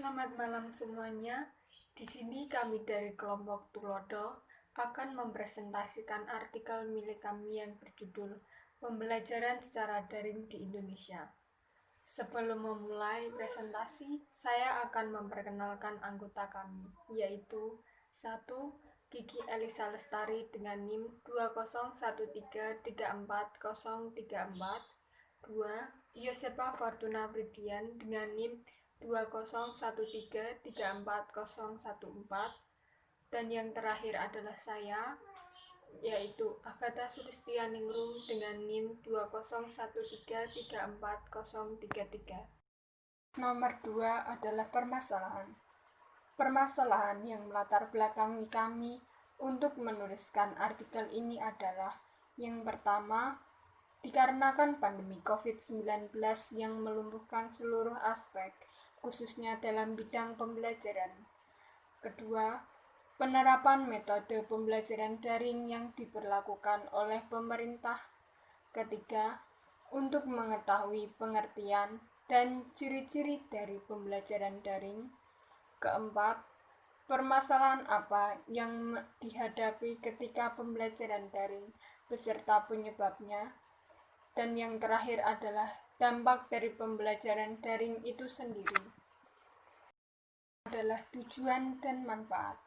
Selamat malam semuanya. Di sini kami dari kelompok Tulodo akan mempresentasikan artikel milik kami yang berjudul Pembelajaran secara daring di Indonesia. Sebelum memulai presentasi, saya akan memperkenalkan anggota kami, yaitu 1. Kiki Elisa Lestari dengan NIM 201334034. 2. Yosepa Fortuna Fridian dengan NIM 201334014. Dan yang terakhir adalah saya, yaitu Agatha Sulistianingrum dengan NIM 201334033. Nomor 2 adalah permasalahan. Permasalahan yang melatar belakangi kami untuk menuliskan artikel ini adalah: yang pertama, dikarenakan pandemi COVID-19 yang melumpuhkan seluruh aspek, khususnya dalam bidang pembelajaran. Kedua, penerapan metode pembelajaran daring yang diberlakukan oleh pemerintah. Ketiga, untuk mengetahui pengertian dan ciri-ciri dari pembelajaran daring. Keempat, permasalahan apa yang dihadapi ketika pembelajaran daring beserta penyebabnya. Dan yang terakhir adalah dampak dari pembelajaran daring itu sendiri. Adalah tujuan dan manfaat.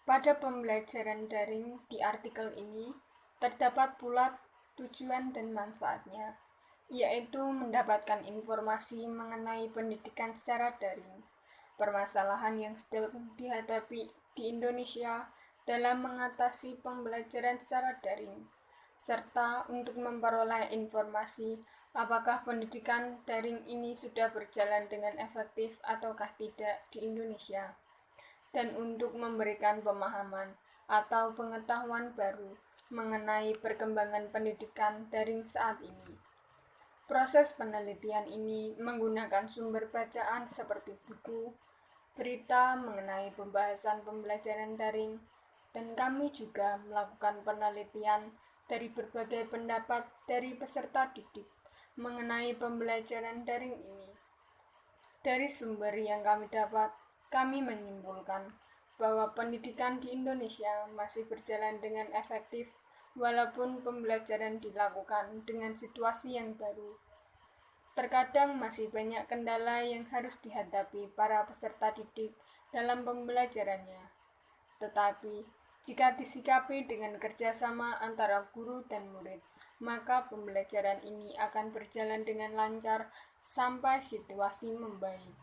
Pada pembelajaran daring di artikel ini terdapat pula tujuan dan manfaatnya, yaitu mendapatkan informasi mengenai pendidikan secara daring, permasalahan yang sedang dihadapi di Indonesia dalam mengatasi pembelajaran secara daring, serta untuk memperoleh informasi apakah pendidikan daring ini sudah berjalan dengan efektif ataukah tidak di Indonesia, dan untuk memberikan pemahaman atau pengetahuan baru mengenai perkembangan pendidikan daring saat ini. Proses penelitian ini menggunakan sumber bacaan seperti buku, berita mengenai pembahasan pembelajaran daring, dan kami juga melakukan penelitian dari berbagai pendapat dari peserta didik mengenai pembelajaran daring ini. Dari sumber yang kami dapat, kami menyimpulkan bahwa pendidikan di Indonesia masih berjalan dengan efektif walaupun pembelajaran dilakukan dengan situasi yang baru. Terkadang masih banyak kendala yang harus dihadapi para peserta didik dalam pembelajarannya. Tetapi, jika disikapi dengan kerjasama antara guru dan murid, maka pembelajaran ini akan berjalan dengan lancar sampai situasi membaik.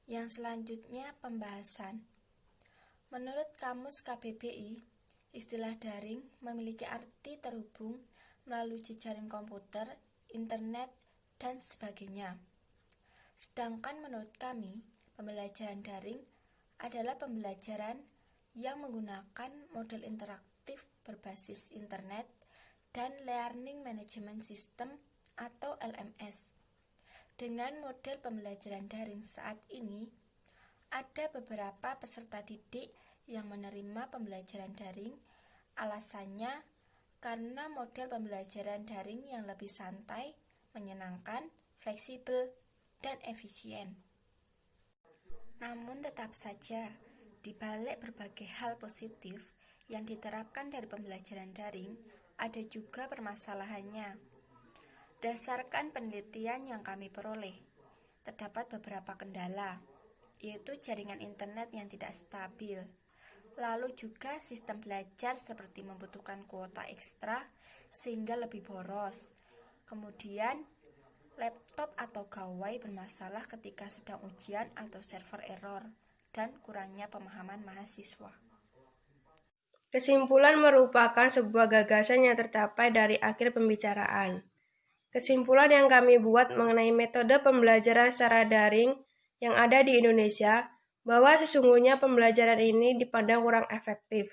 Yang selanjutnya, pembahasan. Menurut Kamus KBBI, istilah daring memiliki arti terhubung melalui jejaring komputer, internet, dan sebagainya. Sedangkan menurut kami, pembelajaran daring adalah pembelajaran yang menggunakan model interaktif berbasis internet dan Learning Management System atau LMS. Dengan model pembelajaran daring saat ini, ada beberapa peserta didik yang menerima pembelajaran daring. Alasannya karena model pembelajaran daring yang lebih santai, menyenangkan, fleksibel, dan efisien. Namun tetap saja, di balik berbagai hal positif yang diterapkan dari pembelajaran daring, ada juga permasalahannya. Berdasarkan penelitian yang kami peroleh, terdapat beberapa kendala, yaitu jaringan internet yang tidak stabil. Lalu juga sistem belajar seperti membutuhkan kuota ekstra sehingga lebih boros. Kemudian, laptop atau gawai bermasalah ketika sedang ujian atau server error, dan kurangnya pemahaman mahasiswa. Kesimpulan merupakan sebuah gagasan yang tercapai dari akhir pembicaraan. Kesimpulan yang kami buat mengenai metode pembelajaran secara daring yang ada di Indonesia, bahwa sesungguhnya pembelajaran ini dipandang kurang efektif.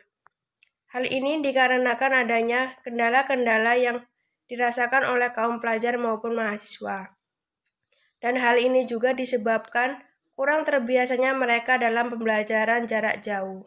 Hal ini dikarenakan adanya kendala-kendala yang dirasakan oleh kaum pelajar maupun mahasiswa. Dan hal ini juga disebabkan kurang terbiasanya mereka dalam pembelajaran jarak jauh.